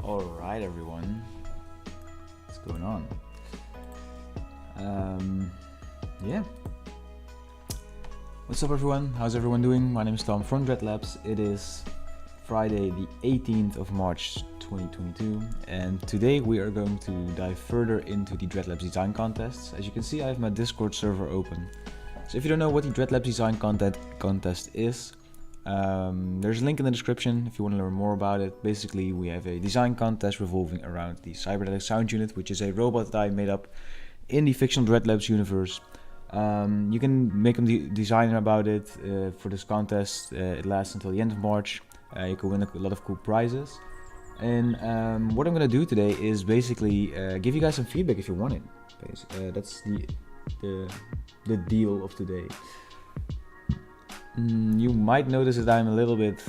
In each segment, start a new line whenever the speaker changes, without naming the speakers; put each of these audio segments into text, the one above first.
Alright everyone, what's going on? Yeah. What's up everyone? How's everyone doing? My name is Tom from Dreadlabs. It is Friday the 18th of March 2022 and today we are going to dive further into the Dreadlabs design contests. As you can see, I have my Discord server open. So if you don't know what the Dreadlabs design contest is, there's a link in the description if you want to learn more about it. Basically, we have a design contest revolving around the cybernetic sound unit, which is a robot that I made up in the fictional Dreadlabs universe. You can make a design about it for this contest. It lasts until the end of March. You can win a lot of cool prizes. And what I'm going to do today is basically give you guys some feedback if you want it. That's the deal of today. You might notice that I'm a little bit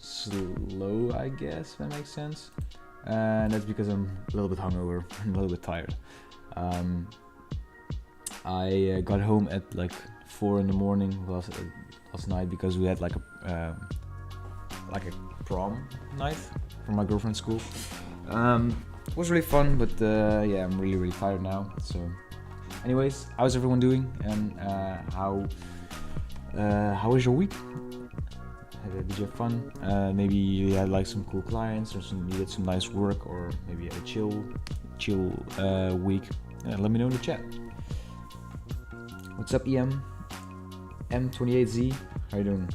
slow, I guess, if that makes sense. And that's because I'm a little bit hungover and a little bit tired. I got home at like 4 in the morning last night because we had like a prom night from my girlfriend's school. It was really fun, but yeah, I'm really tired now. So anyways, how's everyone doing, and how was your week? Did you have fun? Maybe you had like some cool clients, or you did some nice work, or maybe you had a chill week. Let me know in the chat. What's up, EM? M28Z, how you doing?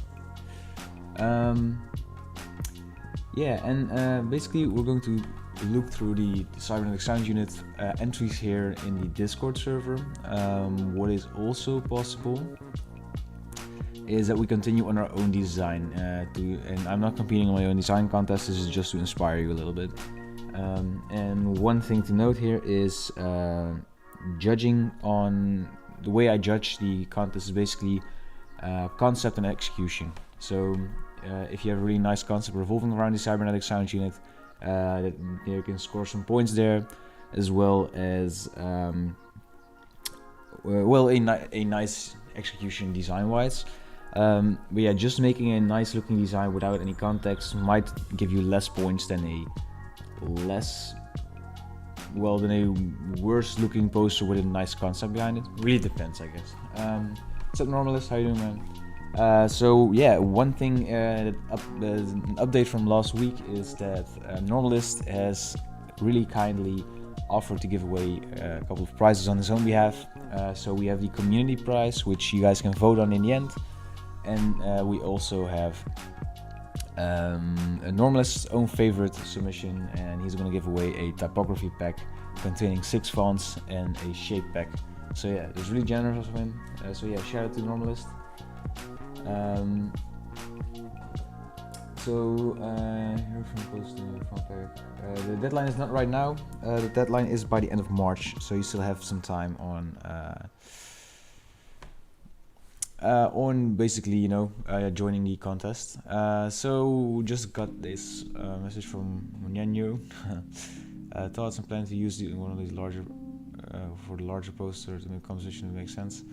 Yeah, and basically we're going to look through the cybernetic sound unit entries here in the Discord server. What is also possible is that we continue on our own design, and I'm not competing on my own design contest. This is just to inspire you a little bit. And one thing to note here is judging on the way I judge the contest is basically concept and execution. So if you have a really nice concept revolving around the cybernetic sound unit, that you can score some points there, as well as a nice execution design-wise. But yeah, just making a nice looking design without any context might give you less points than a worse looking poster with a nice concept behind it. Really depends, I guess. What's up, Normalist? How you doing, man? So yeah, one thing, an update from last week is that Normalist has really kindly offered to give away a couple of prizes on his own behalf. So we have the community prize, which you guys can vote on in the end. And we also have a Normalist's own favorite submission, and he's going to give away a typography pack containing 6 fonts and a shape pack. So yeah, it's really generous of him. So yeah, shout out to Normalist. Here from post front pack. The deadline is not right now. The deadline is by the end of March, so you still have some time on basically, joining the contest. So just got this message from Munyanyo. Thoughts and plan to use one of these larger for the larger poster to make composition make sense.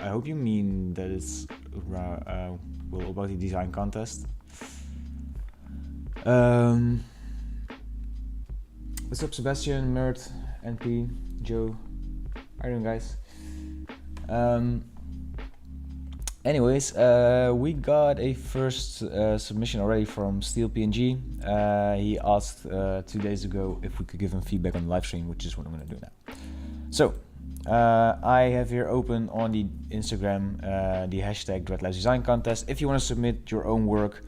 I hope you mean that it's about the design contest. What's up, Sebastian, Mert, NP, Joe? How are you doing, guys? Anyways, we got a first submission already from Steel PNG. He asked 2 days ago if we could give him feedback on the live stream, which is what I'm going to do now. So I have here open on the Instagram the hashtag Dreadlabs Design Contest. If you want to submit your own work,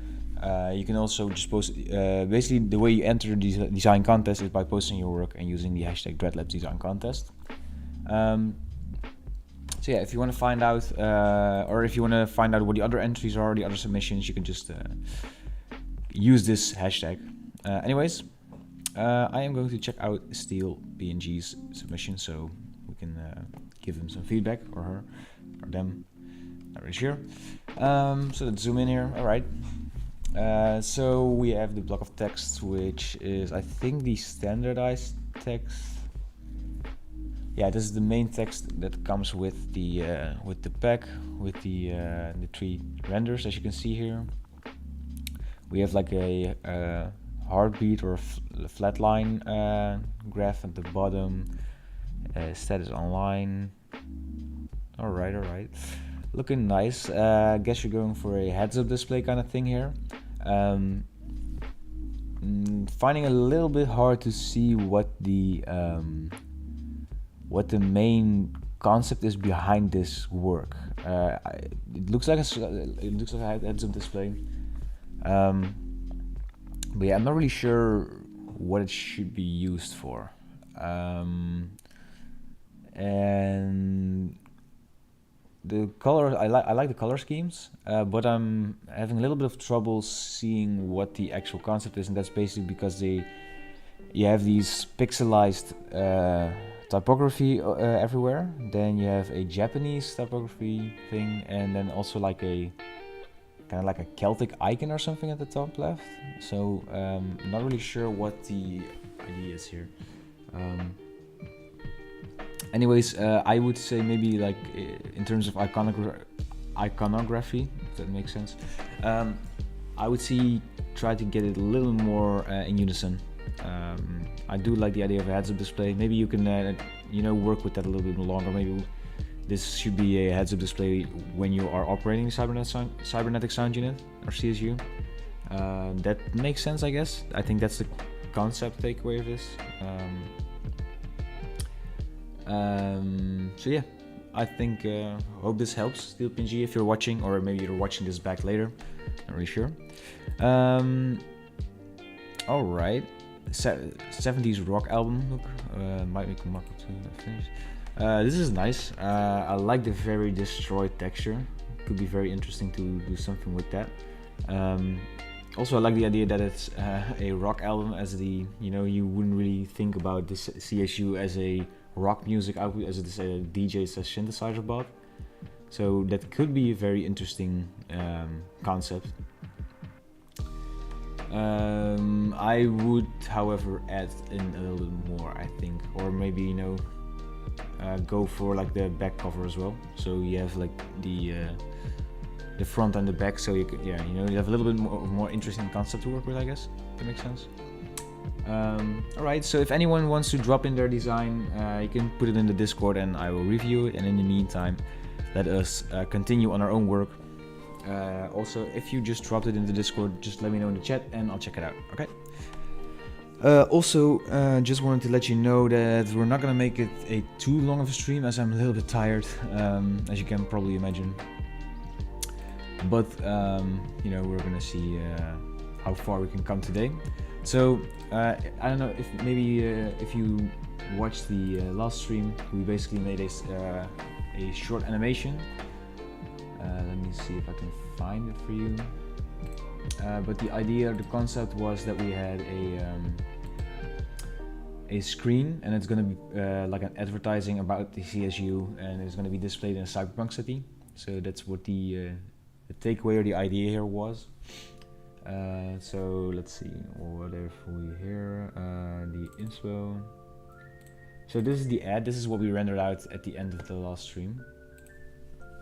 you can also just post. Basically, the way you enter the design contest is by posting your work and using the hashtag Dreadlabs Design Contest. So yeah, if you want to find out, or if you want to find out what the other entries are, the other submissions, you can just use this hashtag. Anyways, I am going to check out Steel PNG's submission, so we can give him some feedback, or her, or them. Not really sure. So let's zoom in here. All right. So we have the block of text, which is, I think, the standardized text. Yeah, this is the main text that comes with the pack, with the 3 renders, as you can see here. We have like a heartbeat or flat line graph at the bottom. Status online. All right. Looking nice. Guess you're going for a heads-up display kind of thing here. Finding a little bit hard to see what the main concept is behind this work. It looks like a heads-up display. But yeah, I'm not really sure what it should be used for. And the color, I like the color schemes, but I'm having a little bit of trouble seeing what the actual concept is, and that's basically because you have these pixelized typography everywhere. Then you have a Japanese typography thing, and then also like a kind of like a Celtic icon or something at the top left. So not really sure what the idea is here. Anyways, I would say maybe like in terms of iconography, if that makes sense, I would try to get it a little more in unison. I do like the idea of a heads-up display. Maybe you can work with that a little bit longer. Maybe this should be a heads-up display when you are operating the cybernetic sound unit or CSU. That makes sense, I guess. I think that's the concept takeaway of this. So yeah, I think hope this helps SteelPNG if you're watching, or maybe you're watching this back later. Not really sure. All right, 70s rock album look. Might make a mock-up to finish. This is nice. I like the very destroyed texture. Could be very interesting to do something with that. Also, I like the idea that it's a rock album, as you wouldn't really think about this CSU as a rock music output, as it is a DJ synthesizer bot. So that could be a very interesting concept. I would, however, add in a little bit more, I think, or maybe go for like the back cover as well. So you have like the front and the back, so you can, you have a little bit more interesting concept to work with, I guess. That makes sense. Alright, so if anyone wants to drop in their design, you can put it in the Discord and I will review it. And in the meantime, let us continue on our own work. Also, if you just dropped it in the Discord, just let me know in the chat and I'll check it out, okay? Also, just wanted to let you know that we're not gonna make it a too long of a stream, as I'm a little bit tired, as you can probably imagine. But we're gonna see how far we can come today. So I don't know if maybe if you watched the last stream, we basically made a short animation. Let me see if I can find it for you. But the concept was that we had a screen, and it's going to be like an advertising about the CSU, and it's going to be displayed in a cyberpunk city. So that's what the takeaway or the idea here was. So let's see, whatever we here, the inspo. So this is the ad. This is what we rendered out at the end of the last stream.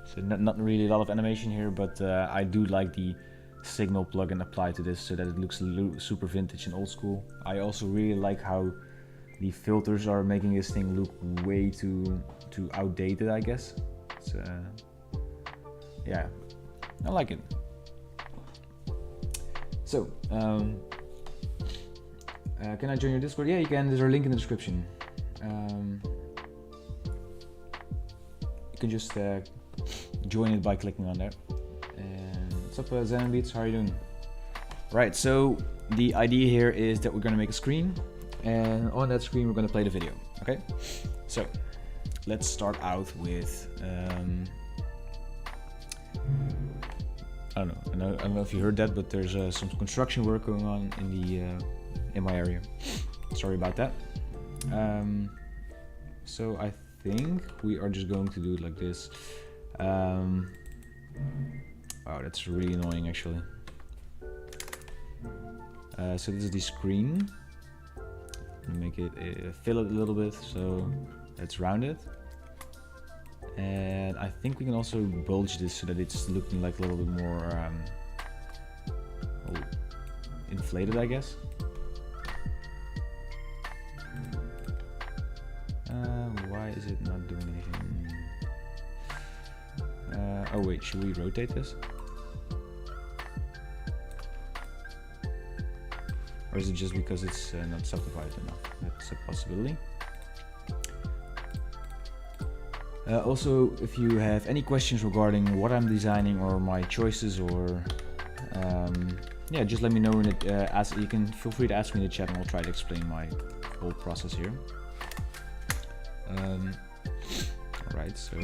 So not really a lot of animation here, but I do like the signal plugin applied to this so that it looks super vintage and old school. I also really like how the filters are making this thing look way too outdated, I guess. It's, yeah, I like it. So, can I join your Discord? Yeah, you can. There's a link in the description. You can just join it by clicking on there. And what's up, Zen Beats? How are you doing? Right, so the idea here is that we're going to make a screen, and on that screen we're going to play the video. Okay, so let's start out with I don't know if you heard that, but there's some construction work going on in my area. Sorry about that. So I think we are just going to do it like this. Wow, that's really annoying actually. So this is the screen. Make it fill it a little bit, so let's round it. And I think we can also bulge this so that it's looking like a little bit more inflated, I guess. Why is it not doing anything? Oh wait, should we rotate this? Or is it just because it's not subdivided enough? That's a possibility. Also, if you have any questions regarding what I'm designing or my choices, or yeah, just let me know in it. You can feel free to ask me in the chat, and I'll try to explain my whole process here. All right, so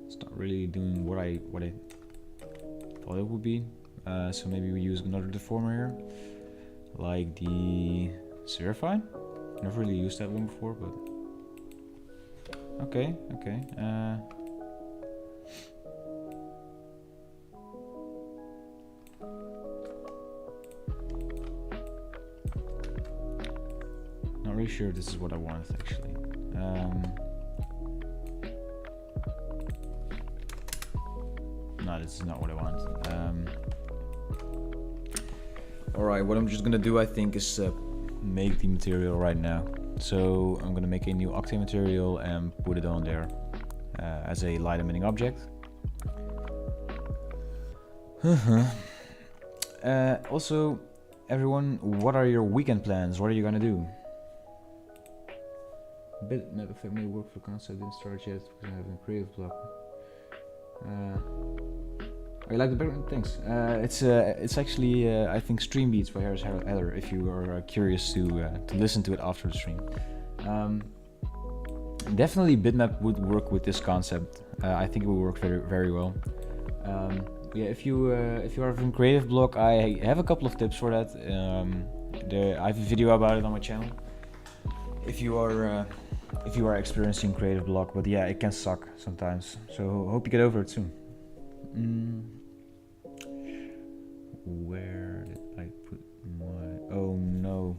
it's not really doing what I thought it would be. So maybe we use another deformer here, like the Verify. Never really used that one before, but okay. Not really sure if this is what I wanted actually. No, this is not what I want. Alright, what I'm just gonna do, I think, is make the material right now. So I'm gonna make a new Octane material and put it on there as a light emitting object. Also, everyone, what are your weekend plans? What are you gonna do? Bitmap effect may work for concept, didn't start yet because I have a creative block. Oh, you like the background? Thanks. It's actually I think Stream Beats by Harris Heller. If you are curious to listen to it after the stream, definitely Bitmap would work with this concept. I think it will work very, very well. Yeah, if you have a creative block, I have a couple of tips for that. I have a video about it on my channel. If you are experiencing creative block, but yeah, it can suck sometimes. So hope you get over it soon. Where did I put my... Oh no.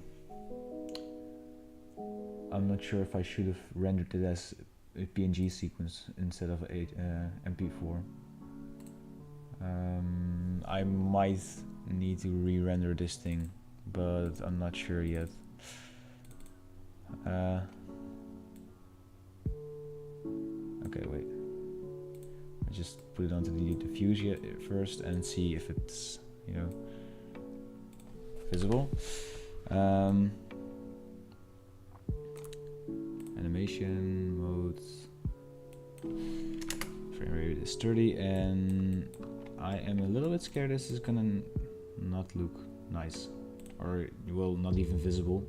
I'm not sure if I should have rendered it as a PNG sequence instead of a MP4. I might need to re-render this thing, but I'm not sure yet. Okay, wait. I just put it onto the diffuse first and see if it's, you know, visible. Animation modes. Frame rate is 30, and I am a little bit scared this is gonna not look nice, or well, not even visible.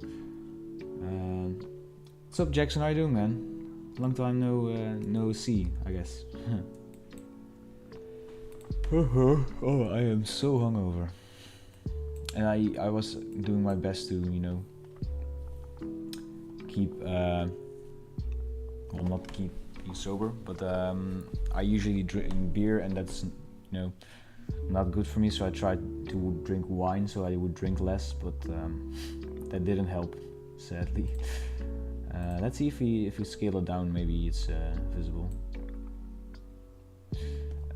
What's up, Jackson? How you doing, man? Long time no see, I guess. Oh, I am so hungover, and I was doing my best to, you know, keep well, not keep you sober, but I usually drink beer, and that's, you know, not good for me. So I tried to drink wine so I would drink less, but that didn't help, sadly. Let's see if we scale it down, maybe it's visible.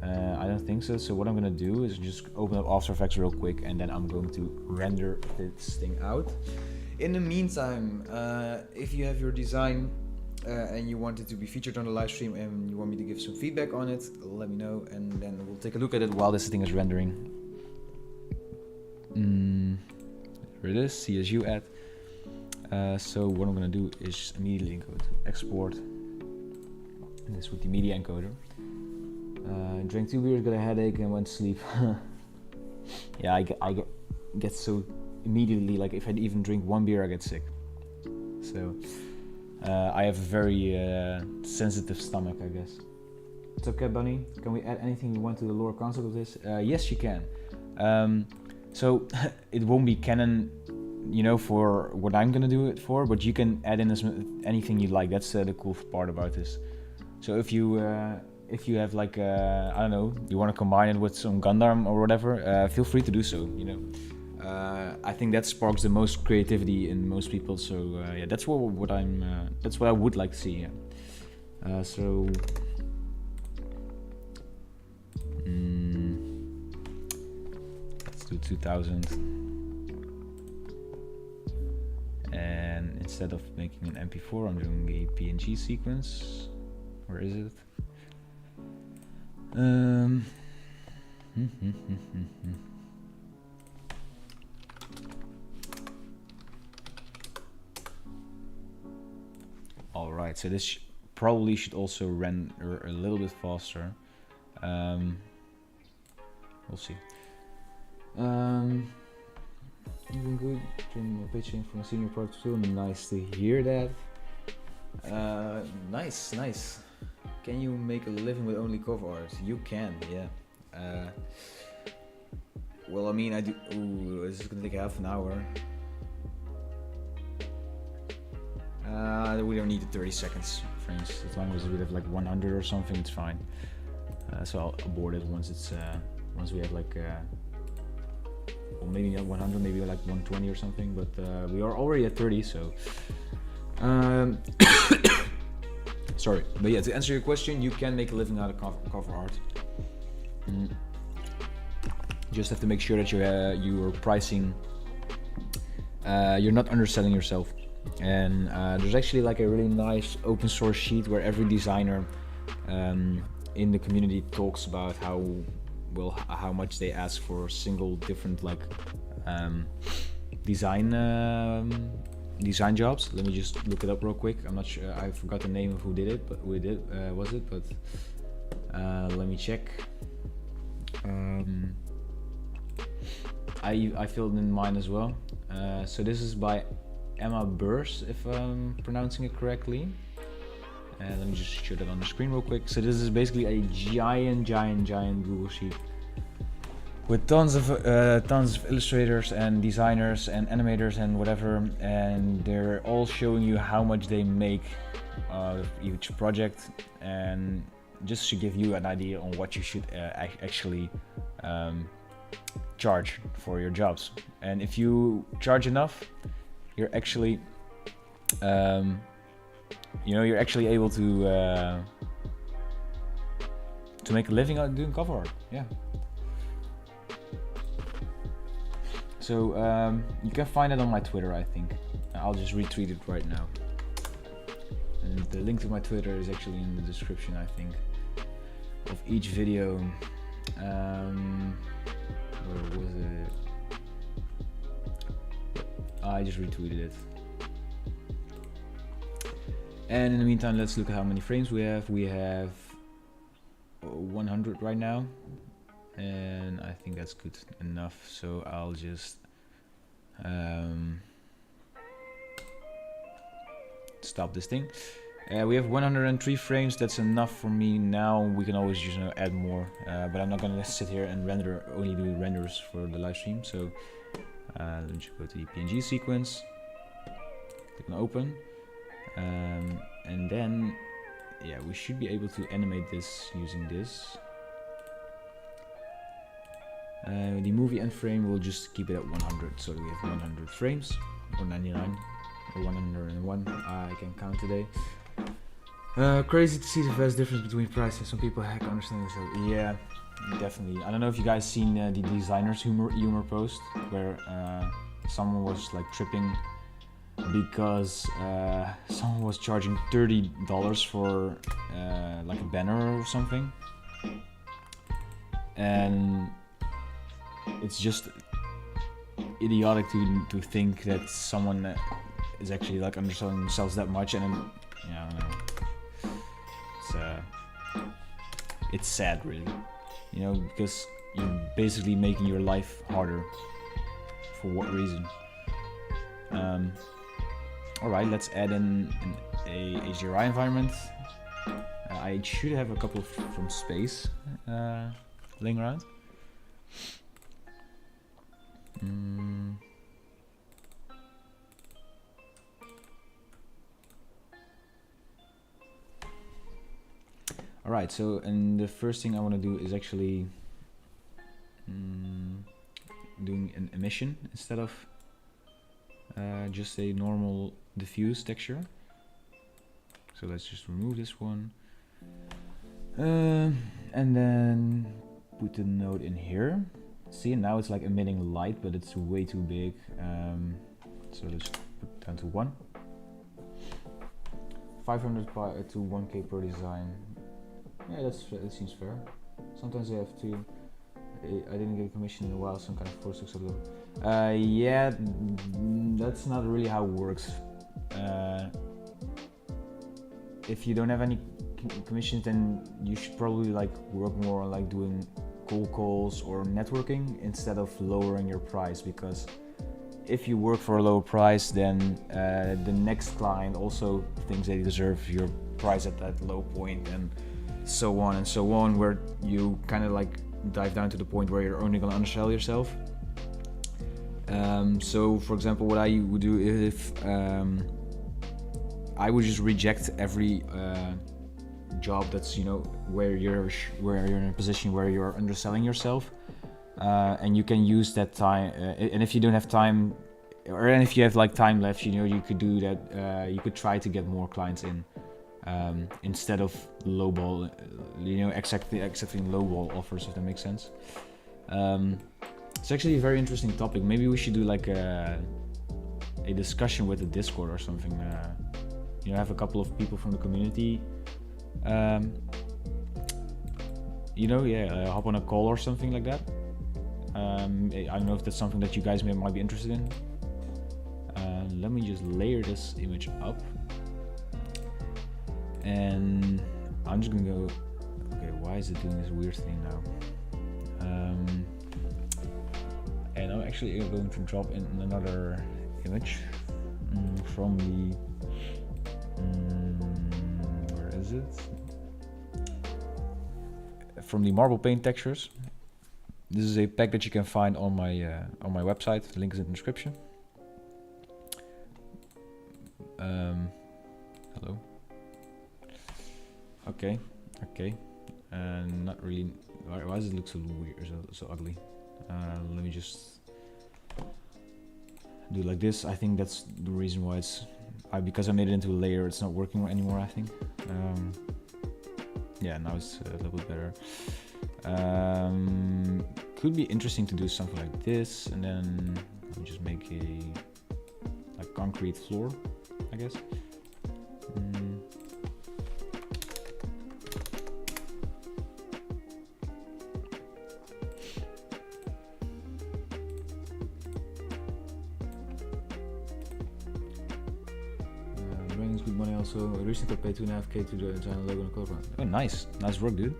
I don't think so. So what I'm gonna do is just open up After Effects real quick, and then I'm going to render this thing out. In the meantime, if you have your design and you want it to be featured on the live stream and you want me to give some feedback on it, let me know, and then we'll take a look at it while this thing is rendering. Here it is, CSU add. So what I'm gonna do is immediately go to export, and this with the media encoder. Drank 2 beers, got a headache, and went to sleep. Yeah, I get so immediately, like if I even drink 1 beer, I get sick. So I have a very sensitive stomach, I guess. What's up, Cat Bunny? Can we add anything you want to the lower concept of this? Yes, you can. So it won't be canon, you know, for what I'm gonna do it for, but you can add in anything you like. That's the cool part about this. So if you have like I don't know, you want to combine it with some Gundam or whatever, feel free to do so, you know. I think that sparks the most creativity in most people. So yeah, that's what I would like to see. Yeah. So let's do 2000, and instead of making an MP4, I'm doing a PNG sequence. Where is it? All right, so this probably should also render a little bit faster. We'll see. Even good. Pitching from a senior product tool. Nice to hear that. Nice. Can you make a living with only cover art? You can, yeah. Well, I mean, I do. Ooh, this is gonna take half an hour. We don't need the 30 seconds frames. As long as we have like 100 or something, it's fine. So I'll abort it once it's once we have like well, maybe not 100, maybe like 120 or something. But we are already at 30, so. Sorry, but yeah, to answer your question, you can make a living out of cover art. Just have to make sure that you're pricing. You're not underselling yourself. And there's actually like a really nice open source sheet where every designer in the community talks about how much they ask for single different like design jobs. Let me just look it up real quick. I'm not sure. I forgot the name of who did it, but was it? But let me check. I filled in mine as well. So this is by Emma Burrs, if I'm pronouncing it correctly. Let me just show that on the screen real quick. So this is basically a giant Google sheet with tons of illustrators and designers and animators and whatever, and they're all showing you how much they make of each project, and just to give you an idea on what you should actually charge for your jobs. And if you charge enough, you're actually you're actually able to make a living out doing cover art. Yeah. So you can find it on my Twitter, I think. I'll just retweet it right now. And the link to my Twitter is actually in the description, I think, of each video. Where was it? I just retweeted it. And in the meantime, let's look at how many frames we have. We have 100 right now, and I think that's good enough. So I'll just stop this thing. We have 103 frames. That's enough for me now. We can always just add more, but I'm not gonna sit here and only do renders for the live stream. So let me just go to the PNG sequence, click on open, and then yeah, we should be able to animate this using this. The movie end frame, we'll just keep it at 100, so we have 100 frames, or 99, or 101. I can count today. Crazy to see the vast difference between prices. Some people heck understand this. Yeah, definitely. I don't know if you guys seen the designer's humor post where someone was like tripping because someone was charging $30 for like a banner or something, and it's just idiotic to think that someone is actually like underselling themselves that much. And then, yeah, I don't know. It's sad, really, because you're basically making your life harder. For what reason? Alright, let's add in a HDRI environment. I should have a couple from space laying around. Alright, so and the first thing I want to do is actually doing an emission instead of just a normal diffuse texture. So let's just remove this one. And then put the node in here. See, now it's like emitting light, but it's way too big. So let's put it down to 1. 500 to 1k per design. Yeah, that seems fair. Sometimes I have to. I didn't get a commission in a while, some kind of force looks a little. Yeah, that's not really how it works. If you don't have any commissions, then you should probably like work more on like doing cold calls or networking instead of lowering your price, because if you work for a lower price, then the next client also thinks they deserve your price at that low point, and so on and so on, where you kind of like dive down to the point where you're only going to undersell yourself. So for example, what I would do if I would just reject every job that's, you know, where you're in a position where you're underselling yourself, and you can use that time. And if you don't have time, or if you have like time left, you know, you could do that. You could try to get more clients in instead of lowball, you know, accepting lowball offers, if that makes sense. It's actually a very interesting topic. Maybe we should do like a discussion with the Discord or something. You know, have a couple of people from the community, you know, hop on a call or something like that. I don't know if that's something that you guys might be interested in. Let me just layer this image up, and I'm just gonna go, okay, why is it doing this weird thing now? And I'm actually going to drop in another image from the where is it? From the Marble Paint textures. This is a pack that you can find on my website. The link is in the description. Hello. Okay. Not really. Why does it look so weird, so ugly? Let me just do it like this. I think that's the reason why it's. Because I made it into a layer, it's not working anymore, I think. Yeah, now it's a little bit better. Could be interesting to do something like this, and then let me just make a concrete floor, I guess. Good money also. Recently paid 2.5k to design a logo and a color palette. Oh, nice work, dude.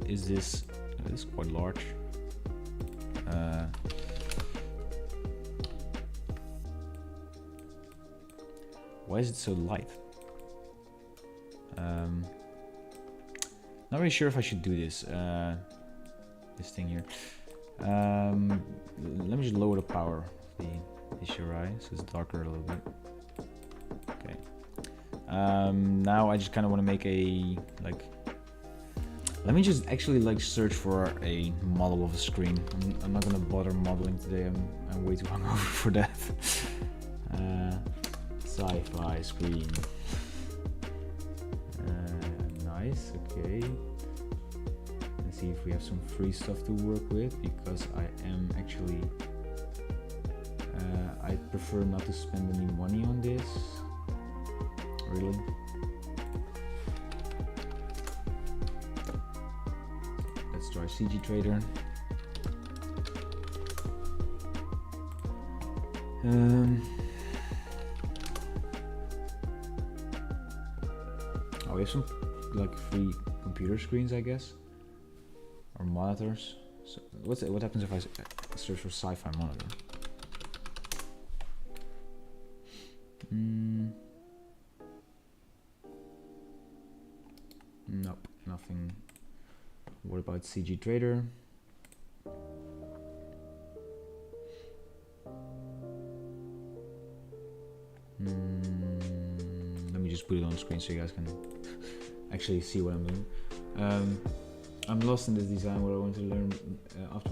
Is this quite large? Why is it so light? Not really sure if I should do this. This thing here. Let me just lower the power. The HRI, so it's darker a little bit. Okay. Now I just kind of want to make a let me just actually search for a model of a screen. I'm not gonna bother modeling today. I'm way too hungover for that. Sci-fi screen. Nice. Okay. Let's see if we have some free stuff to work with, because I am actually. I prefer not to spend any money on this. Really. Let's try CG Trader. Oh, we have some free computer screens, I guess, or monitors. So what happens if I search for sci-fi monitor? Nope, nothing. What about CG Trader? Let me just put it on screen so you guys can actually see what I'm doing. I'm lost in this design. What I want to learn After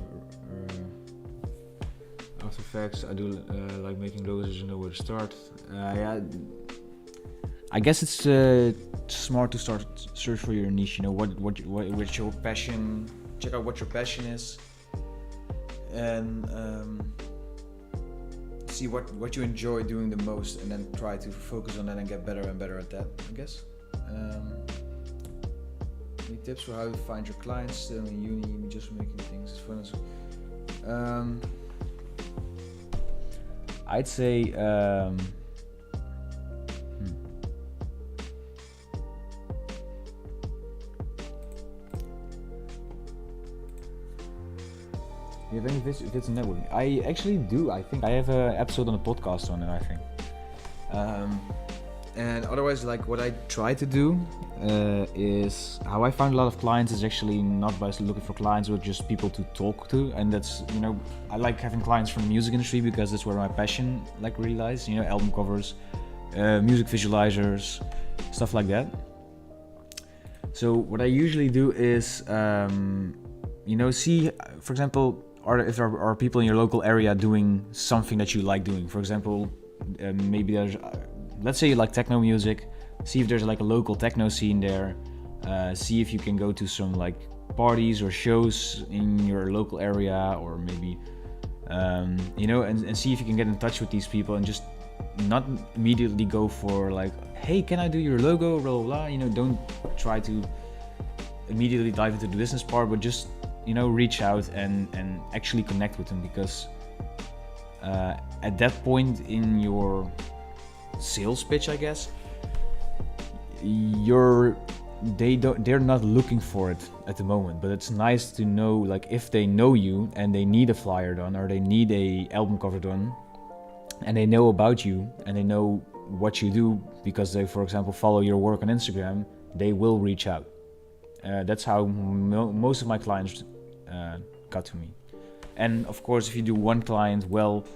Effects. I do like making logos. You know where to start. Yeah, I guess it's smart to start search for your niche. You know what's your passion. Check out what your passion is, and see what you enjoy doing the most, and then try to focus on that and get better and better at that, I guess. Any tips for how to find your clients still in uni, just making things as fun as I'd say Do you have any bits in networking? I actually do. I think I have an episode on the podcast on it, I think. And otherwise, like what I try to do is how I find a lot of clients is actually not by looking for clients, but just people to talk to. And that's, I like having clients from the music industry because that's where my passion really lies. Album covers, music visualizers, stuff like that. So what I usually do is, see, for example, if there are people in your local area doing something that you like doing. For example, maybe there's, let's say you like techno music, see if there's a local techno scene there, see if you can go to some parties or shows in your local area, or maybe, and see if you can get in touch with these people and just not immediately go for hey, can I do your logo, blah, blah, blah. Don't try to immediately dive into the business part, but just reach out and actually connect with them, because at that point in your sales pitch, I guess, they're not looking for it at the moment, but it's nice to know if they know you and they need a flyer done, or they need a album cover done, and they know about you and they know what you do because they, for example, follow your work on Instagram, they will reach out. That's how most of my clients got to me. And of course, if you do one client well,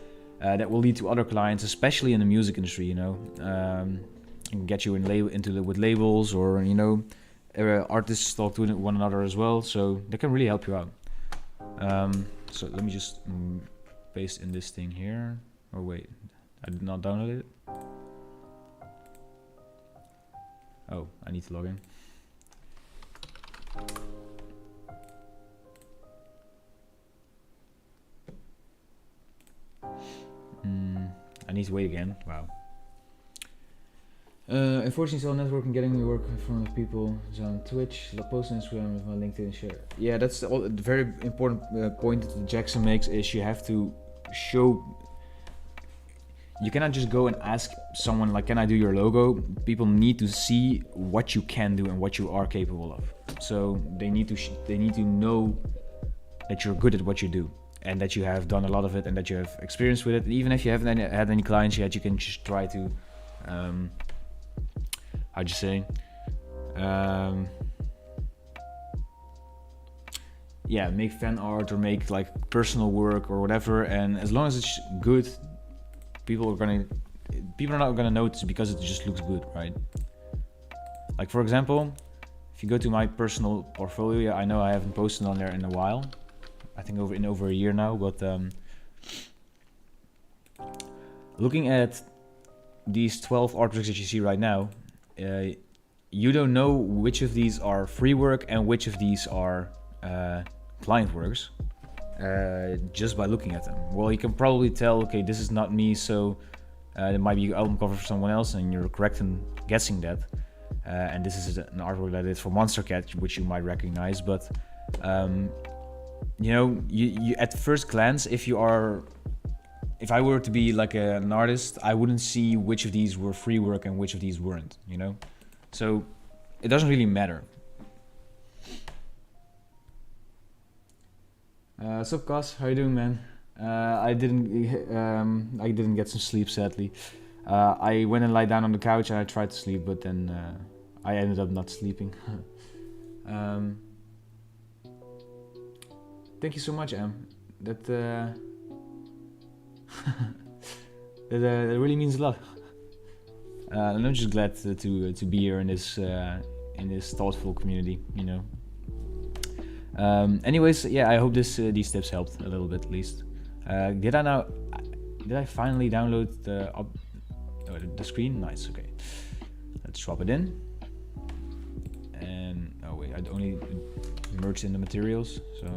that will lead to other clients, especially in the music industry, and get you with labels, or artists talk to one another as well, so they can really help you out. So let me just paste in this thing here. Oh wait, I did not download it. Oh, I need to log in. I need to wait again. Wow. Unfortunately, still networking, getting me work in front of people. So on Twitch, post on Instagram with my LinkedIn share. Yeah, that's the very important point that Jackson makes, is you have to show. You cannot just go and ask someone can I do your logo? People need to see what you can do and what you are capable of. So they need to know that you're good at what you do, and that you have done a lot of it, and that you have experience with it. Even if you haven't had any clients yet, you can just try to, make fan art or make personal work or whatever. And as long as it's good, people are not gonna notice because it just looks good, right? For example, if you go to my personal portfolio, I know I haven't posted on there in a while. I think over a year now, but looking at these 12 artworks that you see right now, you don't know which of these are free work and which of these are client works just by looking at them. Well, you can probably tell, okay, this is not me, so it might be an album cover for someone else, and you're correct in guessing that. And this is an artwork that I did for Monster Cat, which you might recognize, but you at first glance, if I were to be an artist, I wouldn't see which of these were free work and which of these weren't, So it doesn't really matter. Sup, Cos? How you doing, man? I didn't get some sleep, sadly. I went and lied down on the couch and I tried to sleep, but then I ended up not sleeping. Thank you so much, Em. That that really means a lot. And I'm just glad to be here in this thoughtful community. Anyways, yeah, I hope these tips helped a little bit at least. Did I finally download the screen? Nice. Okay, let's drop it in. And oh wait, I'd only merged in the materials, so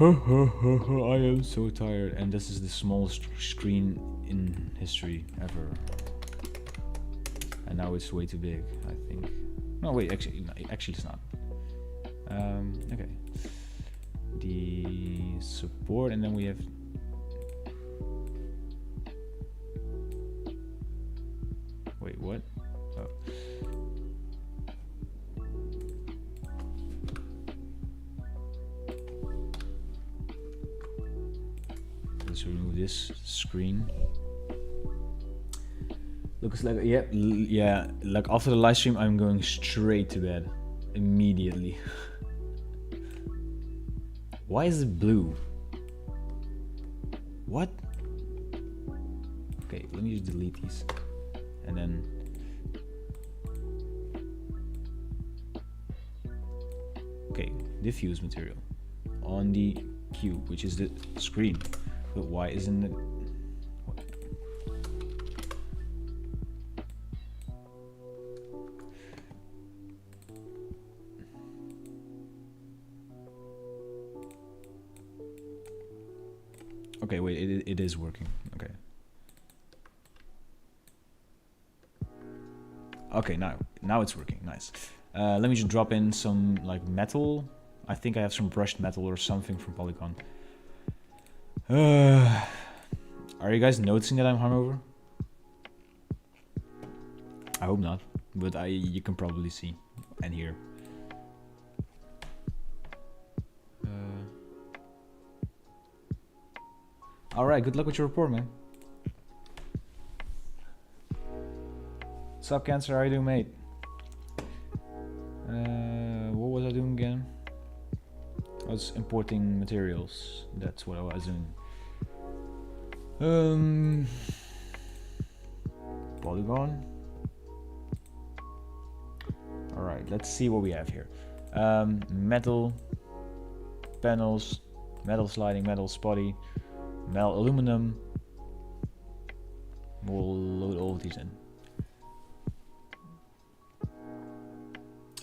I am so tired, and this is the smallest screen in history ever, and now it's way too big, I think. No wait, actually it's not. Okay, the support, and then we have what? Oh. Let's remove this screen. Looks like yeah. Like after the live stream, I'm going straight to bed immediately. Why is it blue? What? Okay, let me just delete these, and then. Okay, diffuse material on the cube, which is the screen. But why isn't it? What? Okay, wait, it is working. Okay. Okay, now it's working. Nice. Let me just drop in some like metal. I think I have some brushed metal or something from Polygon. Are you guys noticing that I'm hungover? I hope not, but you can probably see and hear. Alright, good luck with your report, man. Sup, Cancer, how you doing, mate? What was I doing again? I was importing materials. That's what I was doing. Polygon. Alright, let's see what we have here. Metal, panels, metal sliding, metal spotty, metal aluminum. We'll load all of these in.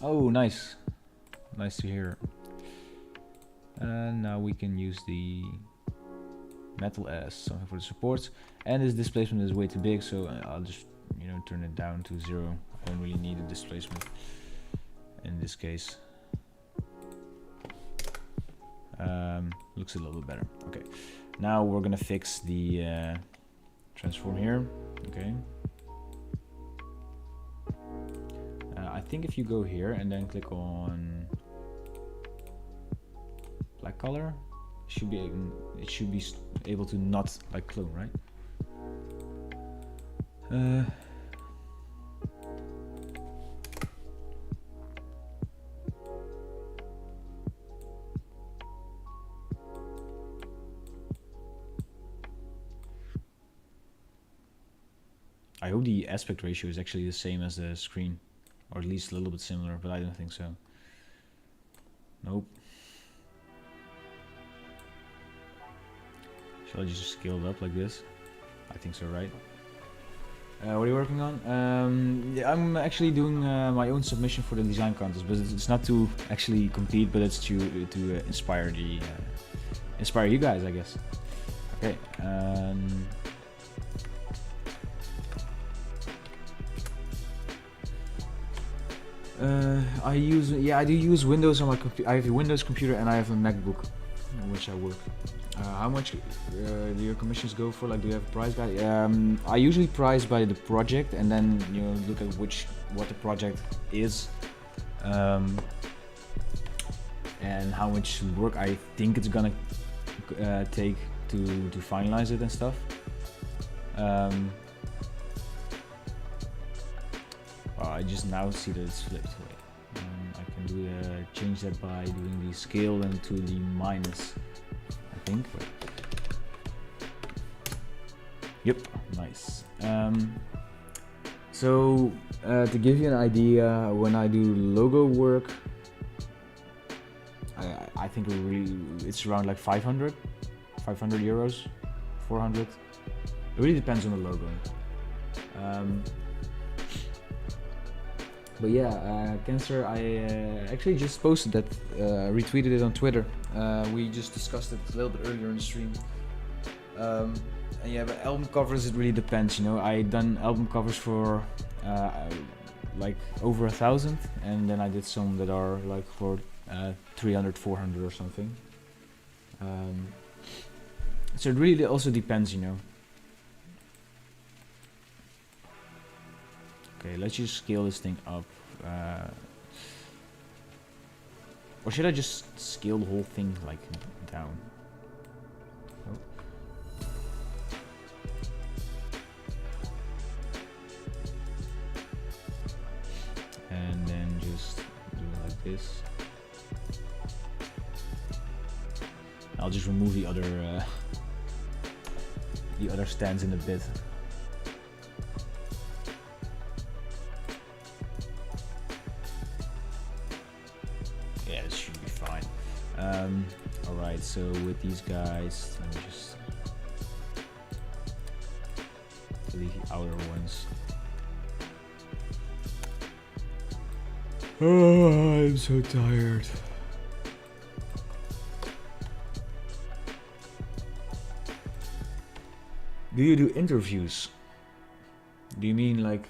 Oh, nice. Nice to hear. And now we can use the metal as something for the supports. And this displacement is way too big, so I'll just, turn it down to 0. I don't really need a displacement in this case. Looks a little bit better. Okay. Now we're gonna fix the transform here. Okay. I think if you go here and then click on black color, it should be able to not like clone, right? I hope the aspect ratio is actually the same as the screen, or at least a little bit similar, but I don't think so. Nope. Shall I just scale it up like this? I think so, right? What are you working on? Yeah, I'm actually doing my own submission for the design contest, but it's not to actually compete, but it's to inspire you guys, I guess. Okay. I do use Windows on my computer. I have a Windows computer and I have a MacBook on which I work. How much do your commissions go for? Like, do you have a price guide? I usually price by the project, and then look at what the project is, and how much work I think it's gonna take to finalize it and stuff. I just now see that it's flipped. I can change that by doing the scale and to the minus, I think. Wait. Yep, nice. So to give you an idea, when I do logo work, I think it's around like 500 euros, 400. It really depends on the logo. But yeah, Cancer, I actually just posted that, retweeted it on Twitter. We just discussed it a little bit earlier in the stream. And yeah, but album covers, it really depends, you know. I done album covers for like over 1,000, and then I did some that are like for 300, 400 or something. So it really also depends, you know. Okay, let's just scale this thing up. Or should I just scale the whole thing like down? Oh. And then just do it like this. I'll just remove the other stands in a bit. Yeah, this should be fine. Alright, so with these guys, let me just delete the outer ones. Oh, I'm so tired. Do you do interviews? Do you mean like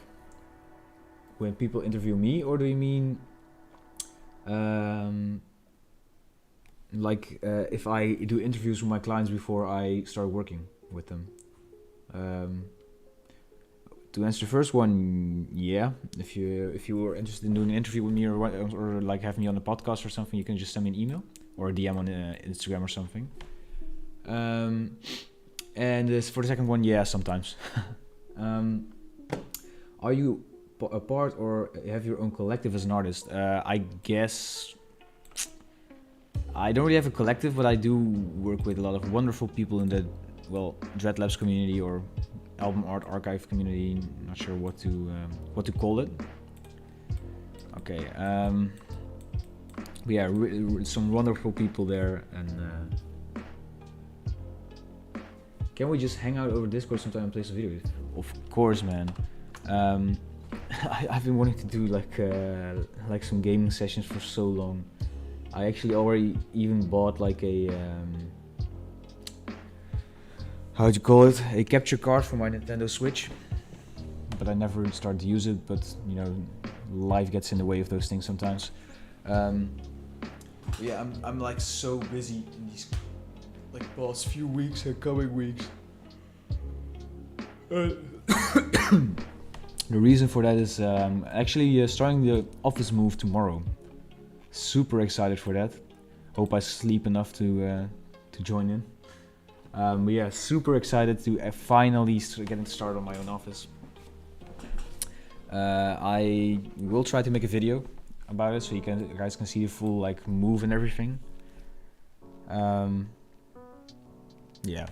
when people interview me, or do you mean if I do interviews with my clients before I start working with them? To answer the first one, yeah. If you were interested in doing an interview with me, or like have me on the podcast or something, you can just send me an email or a DM on Instagram or something. And for the second one, yeah, sometimes. Are you a part or have your own collective as an artist? I guess I don't really have a collective, but I do work with a lot of wonderful people in the, well, Dreadlabs community or album art archive community. Not sure what to call it. Okay. Yeah, some wonderful people there, and can we just hang out over Discord sometime and play some videos? Of course, man. I've been wanting to do like some gaming sessions for so long. I actually already even bought like a how'd you call it? A capture card for my Nintendo Switch, but I never really started to use it. But you know, life gets in the way of those things sometimes. Yeah, I'm like so busy in these like past few weeks and coming weeks. The reason for that is actually starting the office move tomorrow. Super excited for that. Hope I sleep enough to join in. But yeah, super excited to finally getting started on my own office. I will try to make a video about it so you guys can see the full like move and everything. Yeah,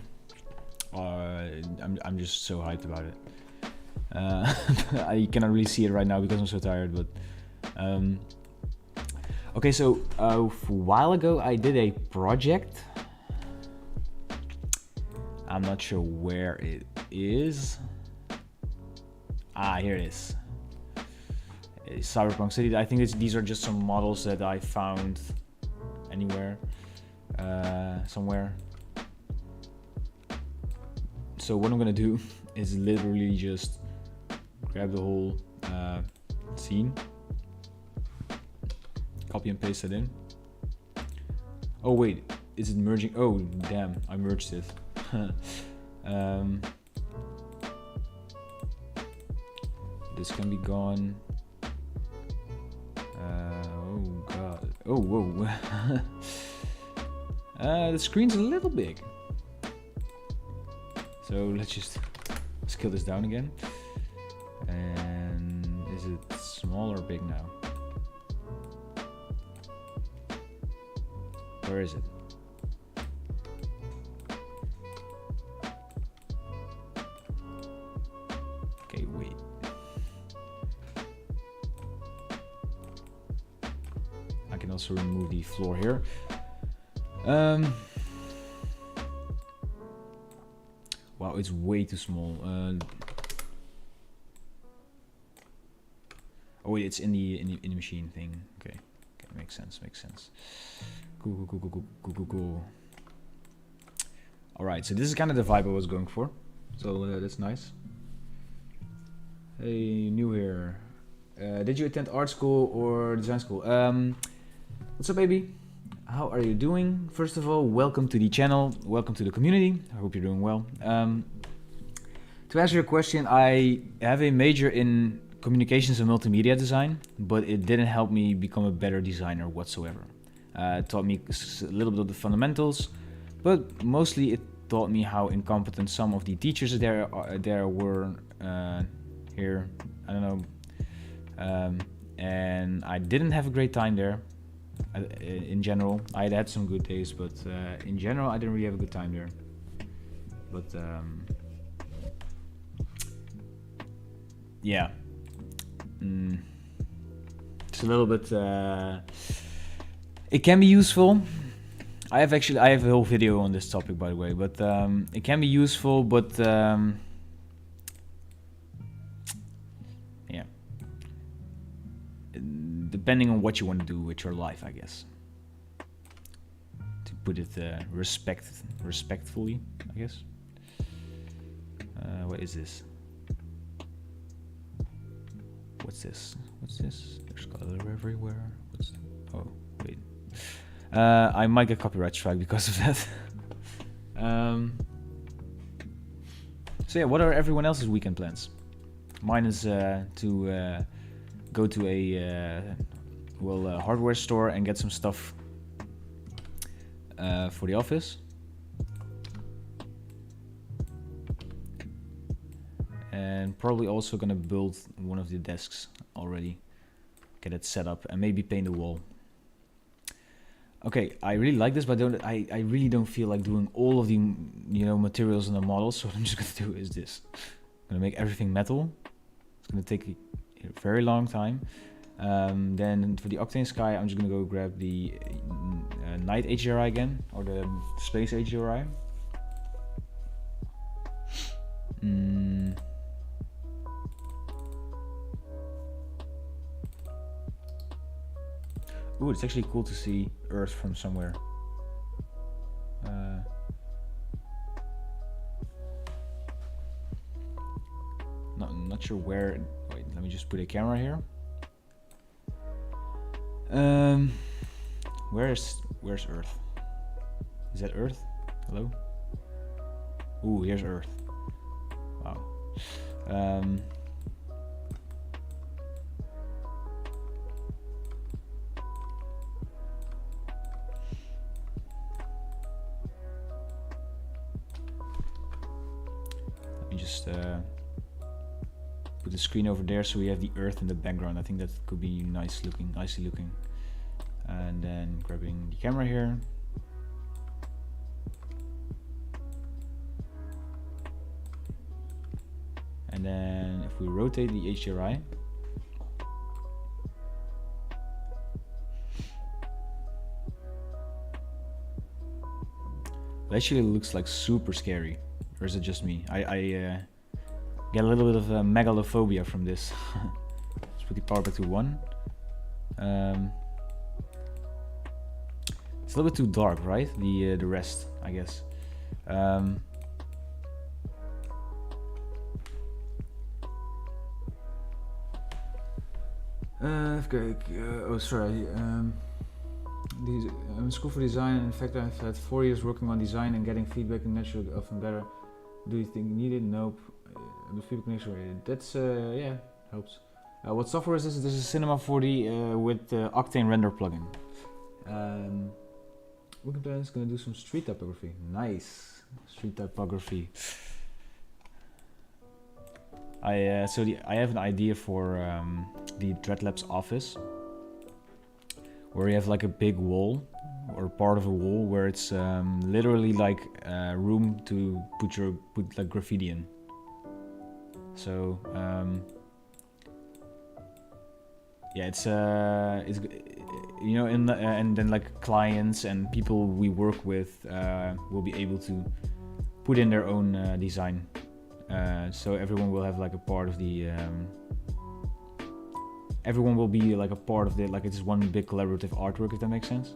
I'm just so hyped about it. I cannot really see it right now because I'm so tired, but okay, so a while ago I did a project. I'm not sure where it is. Ah, here it is. Cyberpunk City. I think these are just some models that I found anywhere, somewhere. So what I'm gonna do is literally just grab the whole scene, copy and paste it in. Oh wait, is it merging? Oh damn, I merged it. This can be gone. Oh god. Oh whoa. The screen's a little big. So let's just scale this down again. And is it small or big now? Where is it? Okay, wait. I can also remove the floor here. Wow, it's way too small. Oh wait, it's in the machine thing. Okay, makes sense. Cool. All right, so this is kind of the vibe I was going for. So that's nice. Hey, new here. Did you attend art school or design school? What's up, baby? How are you doing? First of all, welcome to the channel. Welcome to the community. I hope you're doing well. To answer your question, I have a major in communications and multimedia design, but it didn't help me become a better designer whatsoever. It taught me a little bit of the fundamentals, but mostly it taught me how incompetent some of the teachers there were here. I don't know. And I didn't have a great time there. In general, I had some good days, but in general, I didn't really have a good time there. But yeah, it's a little bit. It can be useful. I have a whole video on this topic, by the way. But it can be useful, but yeah. Depending on what you want to do with your life, I guess. To put it respectfully, I guess. What is this? What's this? There's color everywhere. Oh, wait. I might get copyright strike because of that. So yeah, what are everyone else's weekend plans? Mine is to go to a hardware store and get some stuff for the office. And probably also gonna build one of the desks already. Get it set up and maybe paint the wall. Okay, I really like this, but I really don't feel like doing all of the materials and the models. So what I'm just gonna do is this. I'm gonna make everything metal. It's gonna take a very long time. Then for the Octane Sky, I'm just gonna go grab the Night HDRI again, or the Space HDRI. Ooh, it's actually cool to see Earth from somewhere. Not sure where. Wait, let me just put a camera here. Where's Earth? Is that Earth? Hello? Ooh, here's Earth. Wow. Let me just put the screen over there so we have the Earth in the background. I think that could be nicely looking. And then grabbing the camera here. And then if we rotate the HDRI, it actually looks like super scary. Or is it just me? I get a little bit of megalophobia from this. Let's put the power back to 1. It's a little bit too dark, right? The rest, I guess. Oh, sorry. School for design. In fact, I've had 4 years working on design and getting feedback and naturally often better. Do you think needed? Nope. The feedback connection. That's yeah, helps. What software is this? This is Cinema 4D with the Octane render plugin. Working plan is gonna do some street typography. Nice, street typography. I have an idea for the Dreadlabs office, where you have like a big wall or part of a wall where it's literally like room to put like graffiti in. So yeah, it's you know, and then like clients and people we work with will be able to put in their own design. So everyone will have like a part of the. Everyone will be like a part of the, like it's one big collaborative artwork, if that makes sense.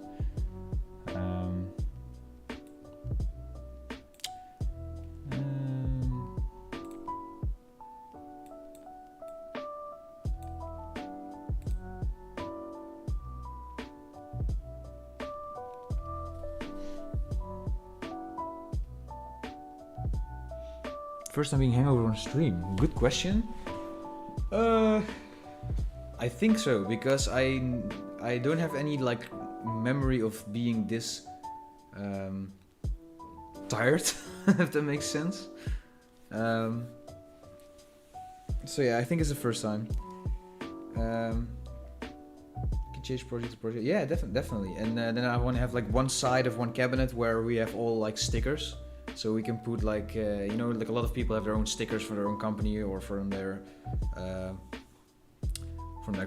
First time being hangover on stream. Good question. I think so, because I don't have any like memory of being this tired, if that makes sense. So yeah, I think it's the first time. Can change project to project. Yeah, definitely. And then I want to have like one side of one cabinet where we have all like stickers. So we can put like, you know, like a lot of people have their own stickers for their own company or from their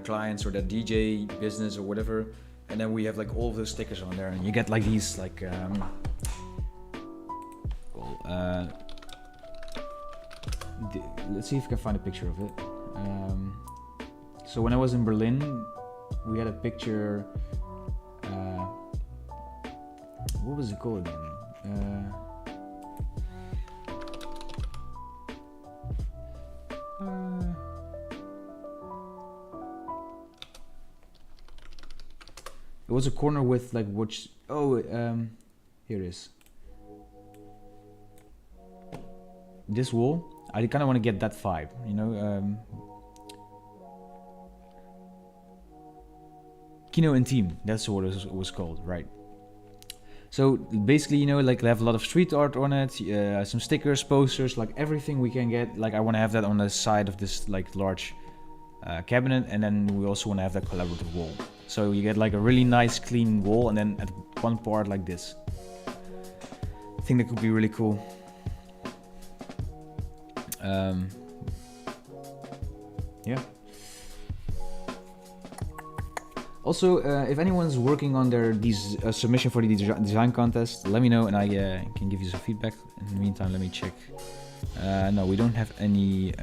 clients or their DJ business or whatever. And then we have like all of those stickers on there, and you get like these like, let's see if I can find a picture of it. So when I was in Berlin, we had a picture, what was it called again? It was a corner with like which, here it is. This wall, I kind of want to get that vibe, you know. Kino Intime, that's what it was called, right? So basically, you know, like they have a lot of street art on it, some stickers, posters, like everything we can get. Like I want to have that on the side of this like large cabinet, and then we also want to have that collaborative wall. So you get like a really nice clean wall, and then at one part like this. I think that could be really cool. Yeah. Also, if anyone's working on their submission for the design contest, let me know and I can give you some feedback. In the meantime, let me check. No, we don't have any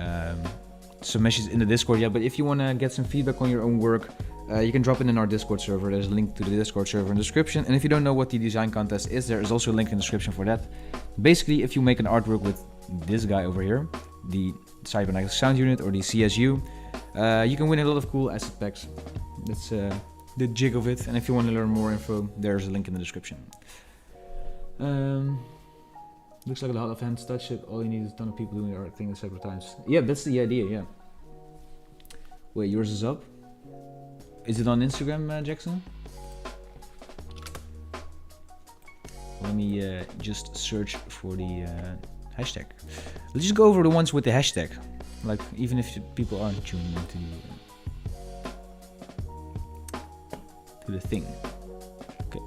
submissions in the Discord yet, but if you want to get some feedback on your own work, you can drop it in our Discord server. There's a link to the Discord server in the description. And if you don't know what the design contest is, there is also a link in the description for that. Basically, if you make an artwork with this guy over here, the Cybernetic Sound Unit or the CSU, you can win a lot of cool asset packs. That's the jig of it. And if you want to learn more info, there's a link in the description. Looks like a lot of hands touch it. All you need is a ton of people doing the thing at several times. Yeah, that's the idea, yeah. Wait, yours is up? Is it on Instagram, Jackson? Let me just search for the hashtag. Let's just go over the ones with the hashtag. Like, even if people aren't tuning into the thing. Okay.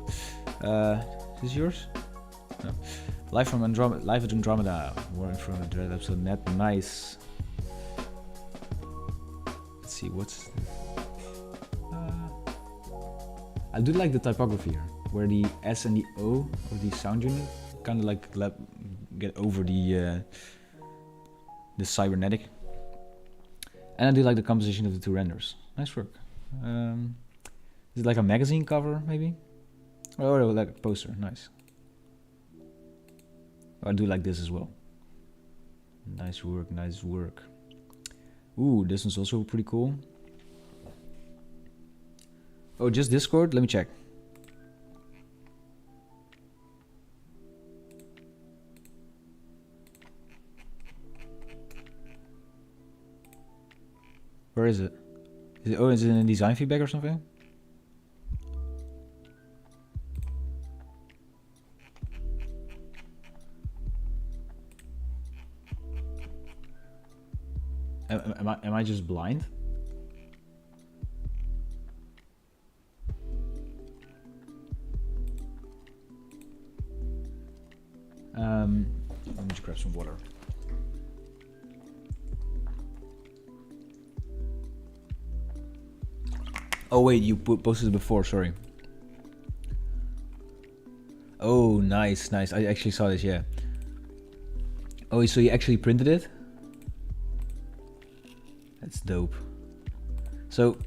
Is this yours? No. Live from Andromeda. Live at Andromeda. Working from the Dreadlabs net. Nice. Let's see what's. I do like the typography here, where the S and the O of the sound unit kind of like get over the cybernetic. And I do like the composition of the two renders. Nice work. Is it like a magazine cover, maybe? Oh, like a poster. Nice. Oh, I do like this as well. Nice work, nice work. Ooh, this one's also pretty cool. Oh, just Discord? Let me check. Where is it? Is it in design feedback or something? Am I just blind? Let me just grab some water. Oh wait, you posted it before, sorry. Oh, nice. I actually saw this, yeah. Oh, so you actually printed it? That's dope. So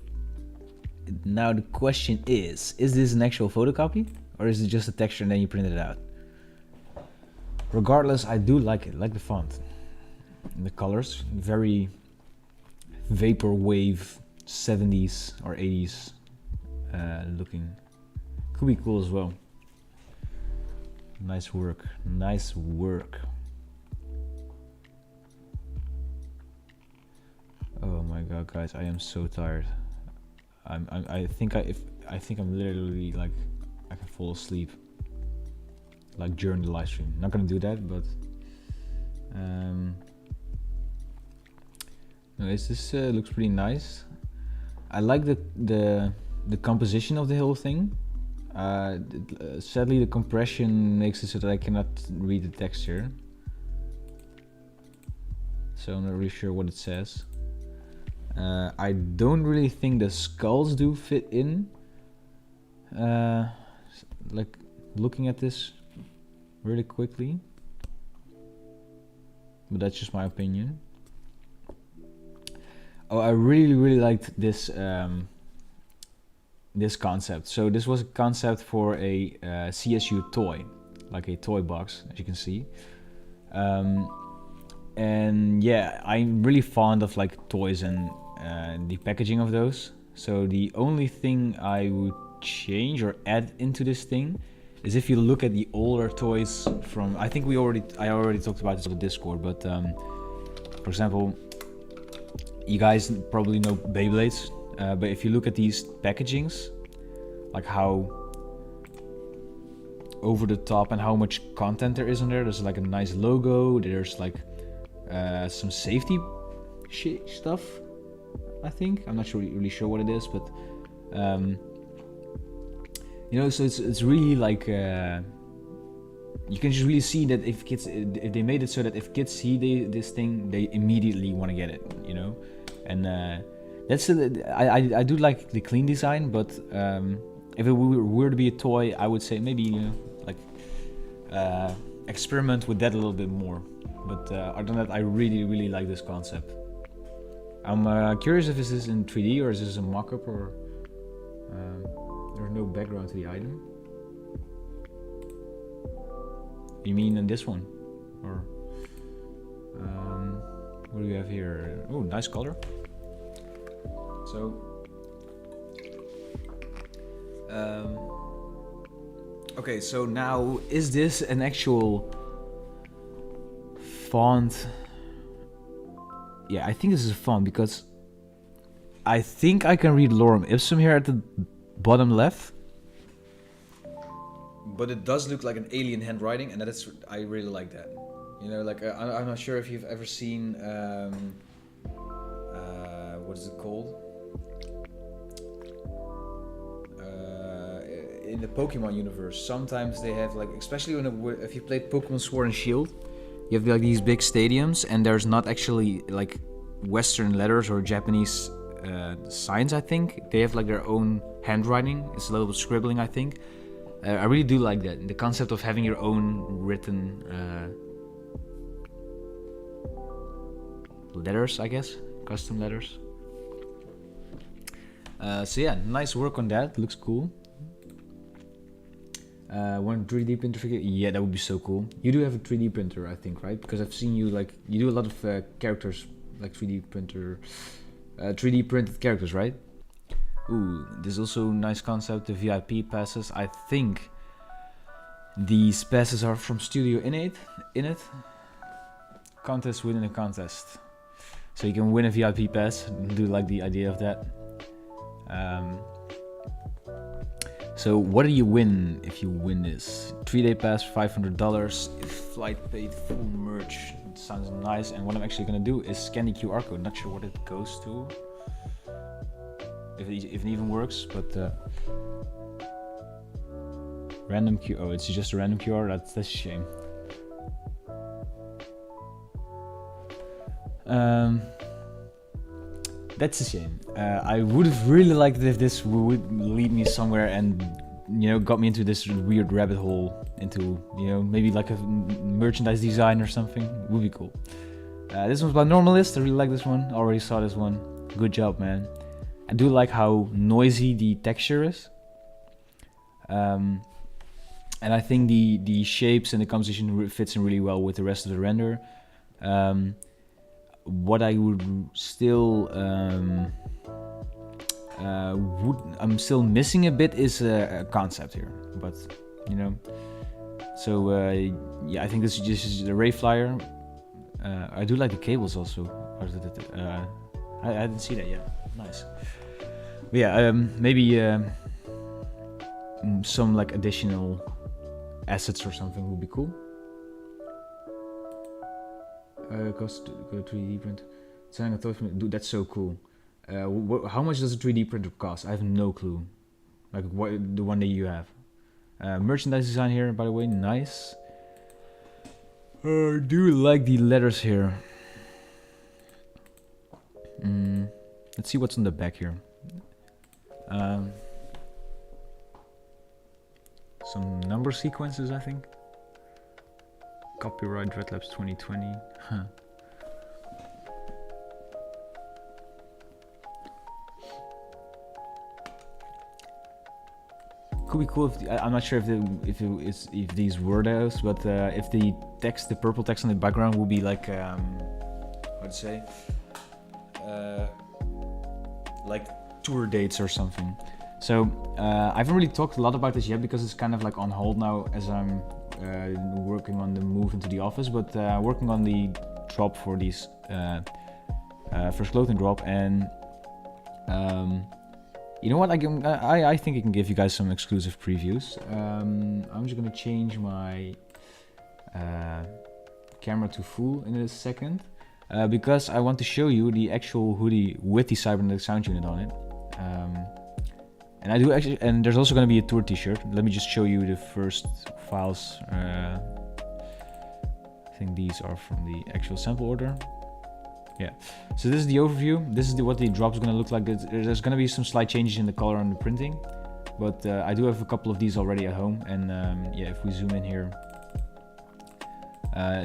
now the question is this an actual photocopy? Or is it just a texture and then you print it out? Regardless, I do like it, like the font. And the colors, very vaporwave 70s or 80s looking. Could be cool as well. Nice work, nice work. Oh my god, guys, I am so tired. I think I'm literally like I can fall asleep like during the live stream. Not gonna do that, but no, this looks pretty nice. I like the composition of the whole thing. Sadly, the compression makes it so that I cannot read the text here, so I'm not really sure what it says. I don't really think the skulls do fit in. Like looking at this really quickly, but that's just my opinion. Oh, I really liked this this concept. So this was a concept for a CSU toy, like a toy box, as you can see. And yeah, I'm really fond of like toys and the packaging of those. So the only thing I would change or add into this thing is if you look at the older toys from, I think I already talked about this on the Discord, but for example, you guys probably know Beyblades, but if you look at these packagings, like how over the top and how much content there is on there, there's like a nice logo, there's like some safety stuff, I think. I'm not really sure what it is, but you know, so it's really like you can just really see that if they made it so that if kids see this thing, they immediately want to get it, you know. And that's I do like the clean design, but if it were to be a toy, I would say maybe, you know, like experiment with that a little bit more. But other than that, I really like this concept. I'm curious if this is in 3D or is this a mock-up, or there's no background to the item. You mean in this one? Or what do we have here? Oh, nice color. So okay, so now is this an actual font? Yeah, I think this is a font because I think I can read Lorem Ipsum here at the bottom left. But it does look like an alien handwriting, and I really like that. You know, like I'm not sure if you've ever seen what is it called? In the Pokemon universe, sometimes they have like, especially if you played Pokemon Sword and Shield, you have like these big stadiums, and there's not actually like Western letters or Japanese signs. I think they have like their own handwriting. It's a little bit scribbling, I think. I really do like that, the concept of having your own written letters, I guess, custom letters. So yeah, nice work on that. Looks cool. One 3D printer figure? Yeah, that would be so cool. You do have a 3D printer, I think, right? Because I've seen you like you do a lot of characters, like 3D printer, 3D printed characters, right? Ooh, there's also a nice concept, the VIP passes. I think these passes are from Studio Init. Contest within a contest. So you can win a VIP pass. I do like the idea of that. So what do you win if you win this? 3-day pass, $500. Flight paid, full merch. It sounds nice. And what I'm actually gonna do is scan the QR code. Not sure what it goes to. If it even works, but random QR. Oh, it's just a random QR. That's a shame. That's a shame. I would have really liked it if this would lead me somewhere and, you know, got me into this weird rabbit hole into, you know, maybe like a merchandise design or something. Would be cool. This one's by Normalist. I really like this one. Already saw this one. Good job, man. I do like how noisy the texture is. And I think the shapes and the composition fits in really well with the rest of the render. What I would still I'm still missing a bit is a concept here, but you know. So yeah, I think this is just the Ray Flyer. I do like the cables also. I didn't see that yet. Nice. But yeah, maybe some like additional assets or something would be cool. Cost go 3D print. Dude, that's so cool. How much does a 3D printer cost? I have no clue. Like what the one that you have. Merchandise design here, by the way, nice. I do like the letters here. Let's see what's on the back here. Some number sequences, I think. Copyright Dreadlabs 2020. Huh. Could be cool if I'm not sure if these were those, but if the text, the purple text on the background, will be like how to say, like tour dates or something. So I haven't really talked a lot about this yet because it's kind of like on hold now as I'm working on the move into the office, but working on the drop for these first clothing drop, and you know what, I think I can give you guys some exclusive previews. I'm just gonna change my camera to full in a second because I want to show you the actual hoodie with the cybernetic sound unit on it. And I do actually, and there's also going to be a tour t-shirt. Let me just show you the first files. I think these are from the actual sample order. Yeah, so this is the overview. This is what the drop is going to look like. There's going to be some slight changes in the color and the printing, but I do have a couple of these already at home. And yeah, if we zoom in here,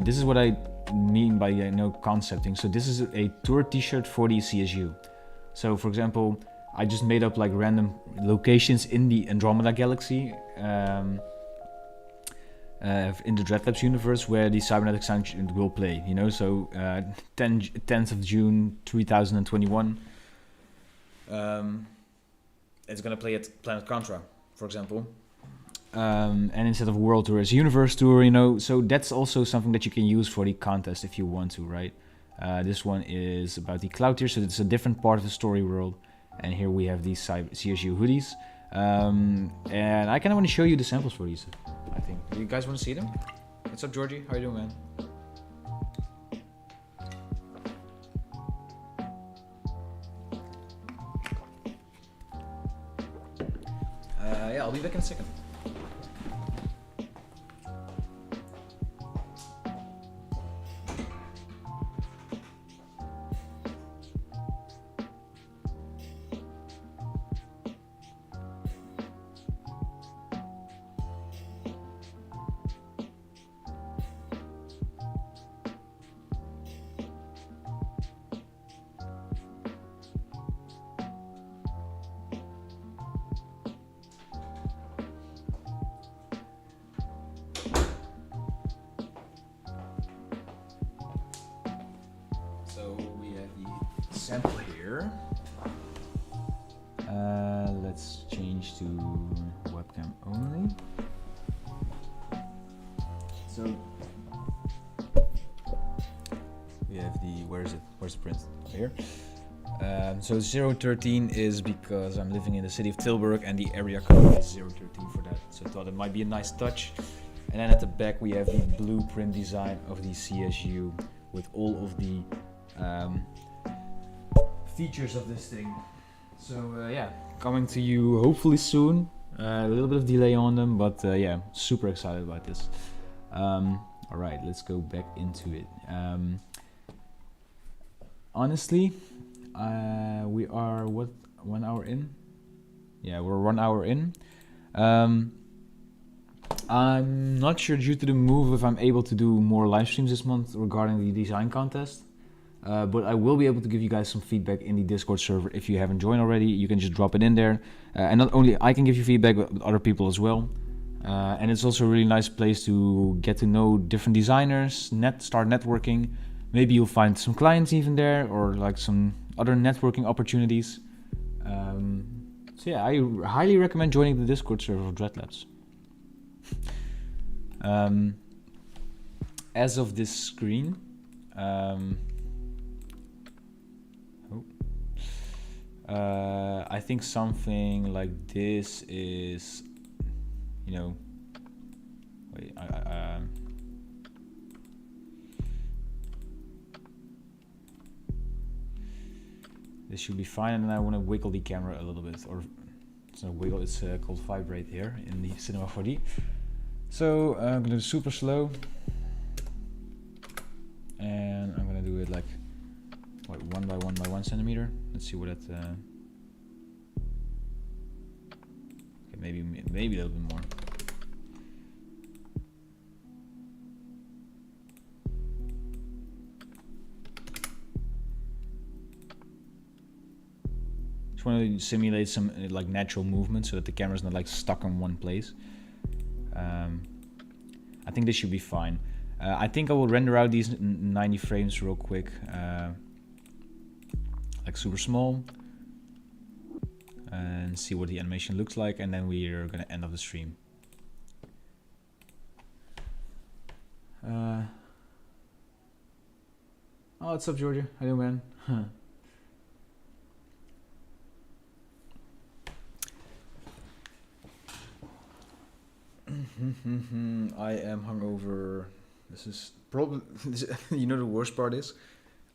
this is what I mean by concepting. So this is a tour t-shirt for the CSU. So for example, I just made up like random locations in the Andromeda galaxy in the Dreadlabs universe where the cybernetic sound will play, you know. So 10th of June 2021, it's gonna play at Planet Contra, for example. And instead of World Tour, it's Universe Tour, you know. So that's also something that you can use for the contest if you want to, right? This one is about the Cloud Tier, so it's a different part of the story world. And here we have these CSU hoodies. And I kind of want to show you the samples for these, I think. You guys want to see them? What's up, Georgie? How you doing, man? Yeah, I'll be back in a second. Sample here. Let's change to webcam only. So we have the, where's the print? Here. So 013 is because I'm living in the city of Tilburg and the area code is 013 for that. So I thought it might be a nice touch. And then at the back we have the blueprint design of the CSU with all of the features of this thing. So yeah, coming to you hopefully soon. A little bit of delay on them, but yeah, super excited about this. All right, let's go back into it. Honestly, We are 1 hour in? Yeah, we're 1 hour in. I'm not sure due to the move if I'm able to do more live streams this month regarding the design contest. But I will be able to give you guys some feedback in the Discord server. If you haven't joined already, you can just drop it in there. And not only I can give you feedback, but other people as well. And it's also a really nice place to get to know different designers, start networking. Maybe you'll find some clients even there, or like some other networking opportunities. So yeah, I highly recommend joining the Discord server of Dreadlabs. As of this screen, I think something like this is, you know, wait, this should be fine, and then I want to wiggle the camera a little bit, or it's not wiggle, it's called vibrate here in the Cinema 4D. So I'm gonna do super slow, and I'm gonna do it like 1 by 1 by 1 centimeter. Let's see what that. Okay, maybe a little bit more. Just want to simulate some like natural movement so that the camera's not like stuck in one place. I think this should be fine. I think I will render out these 90 frames real quick, like super small, and see what the animation looks like, and then we are gonna end off the stream. Oh, what's up, Georgia? How you doing, man? I am hungover. This is probably, you know, the worst part is,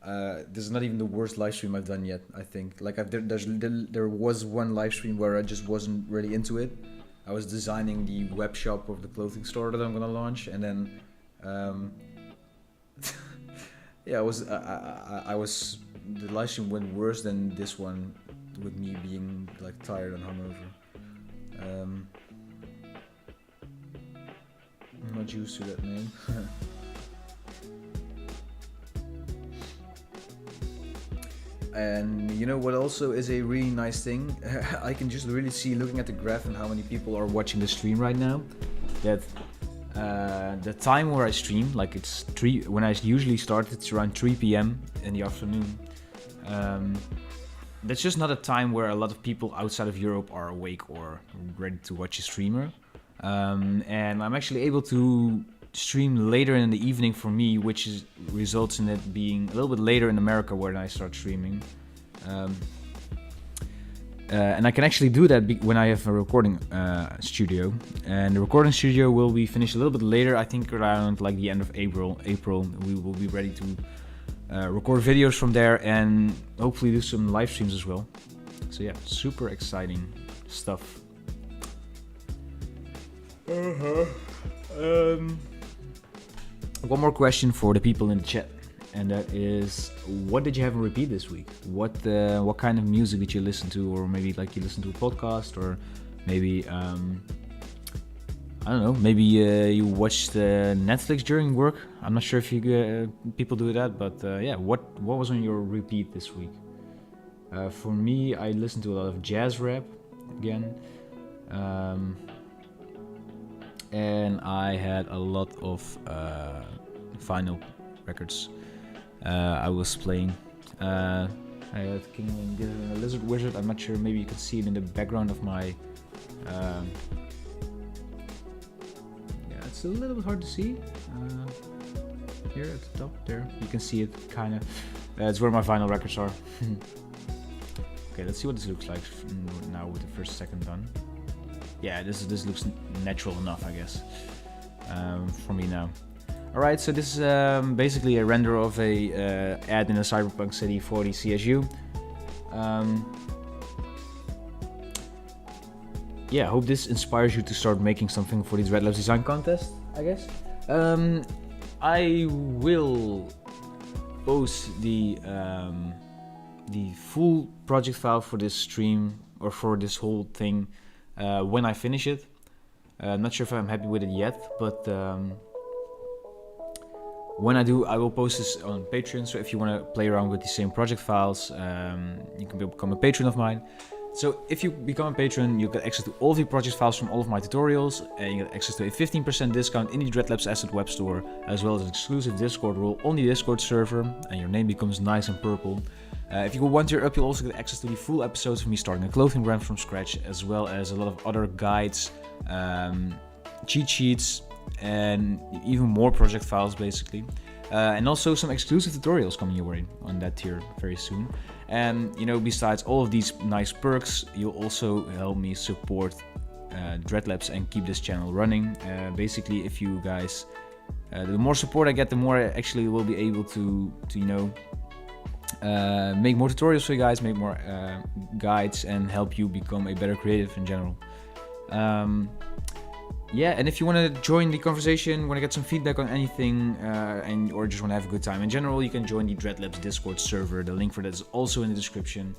this is not even the worst live stream I've done yet. I think like there was one live stream where I just wasn't really into it. I was designing the web shop of the clothing store that I'm gonna launch, and then yeah, I was the live stream went worse than this one, with me being like tired and hungover. I'm not used to that name. And you know what also is a really nice thing? I can just really see, looking at the graph and how many people are watching the stream right now, that the time where I stream, like it's when I usually start, it's around 3 p.m. in the afternoon. That's just not a time where a lot of people outside of Europe are awake or ready to watch a streamer. And I'm actually able to stream later in the evening for me, which results in it being a little bit later in America when I start streaming. And I can actually do that when I have a recording studio. And the recording studio will be finished a little bit later. I think around like the end of April we will be ready to record videos from there and hopefully do some live streams as well. So yeah, super exciting stuff. One more question for the people in the chat, and that is, what did you have on repeat this week? What kind of music did you listen to, or maybe like you listened to a podcast, or maybe I don't know, maybe you watched Netflix during work. I'm not sure if you people do that, but yeah, what was on your repeat this week? For me, I listened to a lot of jazz rap again. And I had a lot of vinyl records I was playing. I had King and the Lizard Wizard. I'm not sure, maybe you can see it in the background of my... yeah, it's a little bit hard to see. Here at the top, there, you can see it kind of. It's where my vinyl records are. Okay, let's see what this looks like now with the first second done. Yeah, this looks natural enough, I guess, for me now. Alright, so this is basically a render of a ad in a Cyberpunk City 40 CSU. Yeah, I hope this inspires you to start making something for the Dreadlabs design contest, I guess. I will post the the full project file for this stream or for this whole thing when I finish it. I'm not sure if I'm happy with it yet, but when I do, I will post this on Patreon. So if you want to play around with the same project files, you can become a patron of mine. So if you become a patron, you get access to all of the project files from all of my tutorials, and you get access to a 15% discount in the Dreadlabs Asset web store, as well as an exclusive Discord role on the Discord server, and your name becomes nice and purple. If you go 1 tier up, you'll also get access to the full episodes of me starting a clothing brand from scratch, as well as a lot of other guides, cheat sheets, and even more project files basically. And also some exclusive tutorials coming your way on that tier very soon. And besides all of these nice perks, you'll also help me support Dreadlabs and keep this channel running. Basically, if you guys, the more support I get, the more I actually will be able to make more tutorials for you guys, make more guides, and help you become a better creative in general. Yeah, and if you want to join the conversation, want to get some feedback on anything, or just want to have a good time in general, you can join the Dreadlabs Discord server. The link for that is also in the description.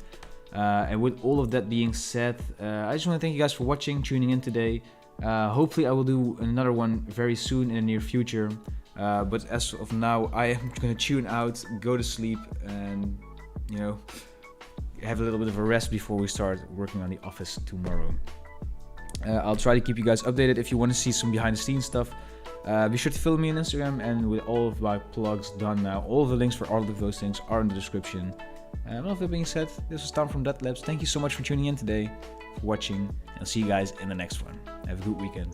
And with all of that being said, I just want to thank you guys for watching, tuning in today. Hopefully I will do another one very soon in the near future. But as of now, I am going to tune out, go to sleep, and have a little bit of a rest before we start working on the office tomorrow. I'll try to keep you guys updated. If you want to see some behind the scenes stuff, be sure to follow me on Instagram, and with all of my plugs done now, all of the links for all of those things are in the description. All of that being said, this was Tom from Dreadlabs. Thank you so much for tuning in today, for watching, and I'll see you guys in the next one. Have a good weekend.